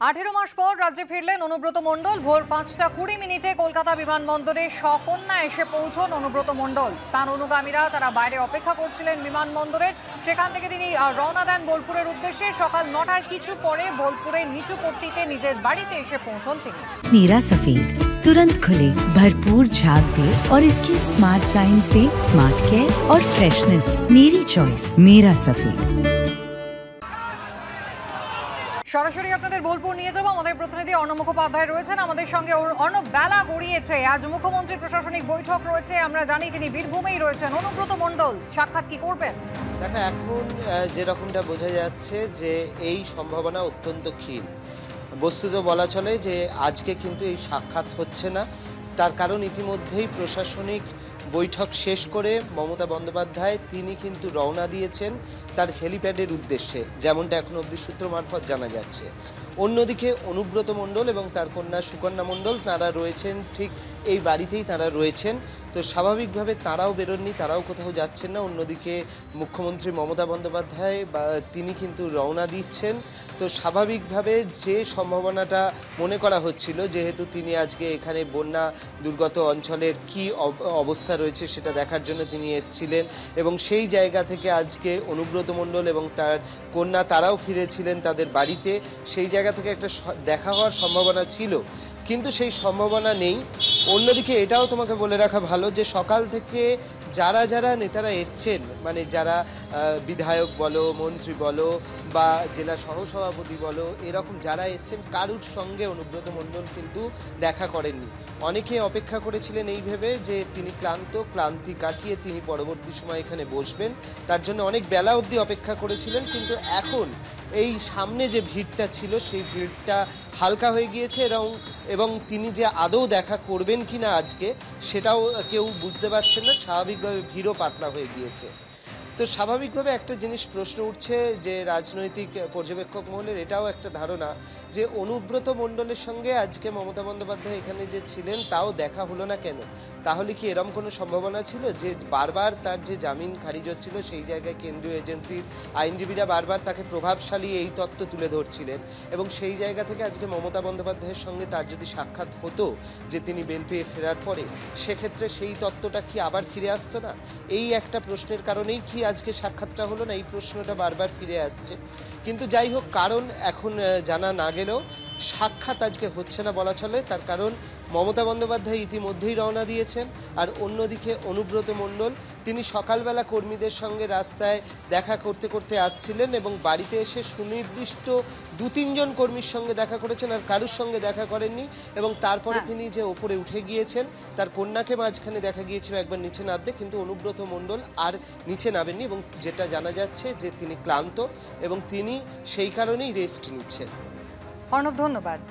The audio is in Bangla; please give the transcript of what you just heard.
18 মাস পর রাজ্যে ফিরলেন অনুব্রত মণ্ডল। ভোর 5:20 কলকাতা বিমানবন্দরে সকন্যা এসে পৌঁছন অনুব্রত মণ্ডল। তার অনুগামীরা তারা বাইরে অপেক্ষা করছিলেন বিমানবন্দরের। সেখান থেকে তিনি রওনা দেন বোলপুরের উদ্দেশ্যে। সকাল 9টার কিছু পরে বোলপুরের নিচু পট্টিতে নিজের বাড়িতে এসে পৌঁছন তিনি। मीरा सफेद तुरंत खुले, भरपूर झाग दे और इसकी स्मार्ट साइंस दे स्मार्ट केयर और फ्रेशनेस। मेरी चॉइस मीरा सफेद। সরাসরি আপনাদের বোলপুর নিয়ে যাব। আমাদের প্রতিনিধি অর্ণব মুখোপাধ্যায় রয়েছেন আমাদের সঙ্গে। অর্ণব, বেলা গড়িয়েছে, আজ মুখ্যমন্ত্রী প্রশাসনিক বৈঠক রয়েছে, আমরা জানি তিনি বীরভূমেই রয়েছেন। অনুব্রত মণ্ডল সাক্ষাৎ কি করবেন? দেখো, এখন যেরকমটা বোঝা যাচ্ছে যে এই সম্ভাবনা অত্যন্ত ক্ষীণ। বস্তুত বলা চলে যে আজকে কিন্তু এই সাক্ষাৎ হচ্ছে না। তার কারণ ইতিমধ্যেই প্রশাসনিক বৈঠক শেষ করে মমতা বন্দ্যোপাধ্যায় তিনি কিন্তু রওনা দিয়েছেন তার হেলিপ্যাডের উদ্দেশ্যে, যেমনটা এখন অবধি সূত্র মারফত জানা যাচ্ছে। অন্যদিকে অনুব্রত মণ্ডল এবং তার কন্যা সুকন্যা মণ্ডল তারা রয়েছেন ঠিক এই বাড়িতেই তারা রয়েছেন। তো স্বাভাবিকভাবে তারাও বেরোননি, তারাও কোথাও যাচ্ছেন না। অন্যদিকে মুখ্যমন্ত্রী মমতা বন্দ্যোপাধ্যায় তিনি কিন্তু রওনা দিচ্ছেন। তো স্বাভাবিকভাবে যে সম্ভাবনাটা মনে করা হচ্ছিল, যেহেতু তিনি আজকে এখানে বন্যা দুর্গত অঞ্চলের কি অবস্থা রয়েছে সেটা দেখার জন্য তিনি এসেছিলেন, এবং সেই জায়গা থেকে আজকে অনুব্রত মণ্ডল এবং তার কন্যা তারাও ফিরেছিলেন তাদের বাড়িতে। সেই জায়গা থেকে একটা দেখা হওয়ার সম্ভাবনা ছিল, কিন্তু সেই সম্ভাবনা নেই। অন্যদিকে এটাও তোমাকে বলে রাখা ভালো যে সকাল থেকে যারা যারা নেতারা এসছেন, মানে যারা বিধায়ক বলো, মন্ত্রী বলো বা জেলা সহসভাপতি বলো, এরকম যারা এসছেন কারুর সঙ্গে অনুব্রত মণ্ডল কিন্তু দেখা করেননি। অনেকে অপেক্ষা করেছিলেন এই ভেবে যে তিনি ক্লান্তি কাটিয়ে তিনি পরবর্তী সময় এখানে বসবেন, তার জন্য অনেক বেলা অবধি অপেক্ষা করেছিলেন। কিন্তু এখন এই সামনে যে ভিড়টা ছিল সেই ভিড়টা হালকা হয়ে গিয়েছে, এবং তিনি যে আদৌ দেখা করবেন কিনা আজকে সেটাও কেউ বুঝতে পারছেন না। স্বাভাবিকভাবে ভিড়ও পাতলা হয়ে গিয়েছে। তো স্বাভাবিকভাবে একটা জিনিস প্রশ্ন উঠছে যে রাজনৈতিক পর্যবেক্ষক মহলের এটাও একটা ধারণা যে অনুব্রত মণ্ডলের সঙ্গে আজকে মমতা বন্দ্যোপাধ্যায় এখানে যে ছিলেন তাও দেখা হলো না কেন? তাহলে কি এরম কোনো সম্ভাবনা ছিল যে বারবার তার যে জামিন খারিজ হচ্ছিল সেই জায়গায় কেন্দ্রীয় এজেন্সির আইনজীবীরা বারবার তাকে প্রভাবশালী এই তত্ত্ব তুলে ধরছিলেন, এবং সেই জায়গা থেকে আজকে মমতা বন্দ্যোপাধ্যায়ের সঙ্গে তার যদি সাক্ষাৎ হতো যে তিনি বেল পেয়ে ফেরার পরে, সেক্ষেত্রে সেই তত্ত্বটা কি আবার ফিরে আসতো না? এই একটা প্রশ্নের কারণেই কি আজকে সাক্ষাৎটা হলো না, এই প্রশ্নটা বারবার ফিরে আসছে। কিন্তু যাই হোক, কারণ এখন জানা না গেলেও সাক্ষাৎ আজকে হচ্ছে না বলা চলে। তার কারণ মমতা বন্দ্যোপাধ্যায় ইতিমধ্যেই রওনা দিয়েছেন, আর অন্যদিকে অনুব্রত মণ্ডল তিনি সকালবেলা কর্মীদের সঙ্গে রাস্তায় দেখা করতে করতে আসছিলেন, এবং বাড়িতে এসে সুনির্দিষ্ট 2-3 জন কর্মীর সঙ্গে দেখা করেছেন, আর কারুর সঙ্গে দেখা করেননি। এবং তারপরে তিনি যে ওপরে উঠে গিয়েছেন, তার কন্যাকে মাঝখানে দেখা গিয়েছিল একবার নিচে নামতে, কিন্তু অনুব্রত মণ্ডল আর নিচে নামেননি, এবং যেটা জানা যাচ্ছে যে তিনি ক্লান্ত এবং তিনি সেই কারণেই রেস্ট নিচ্ছেন। অর্ণব, ধন্যবাদ।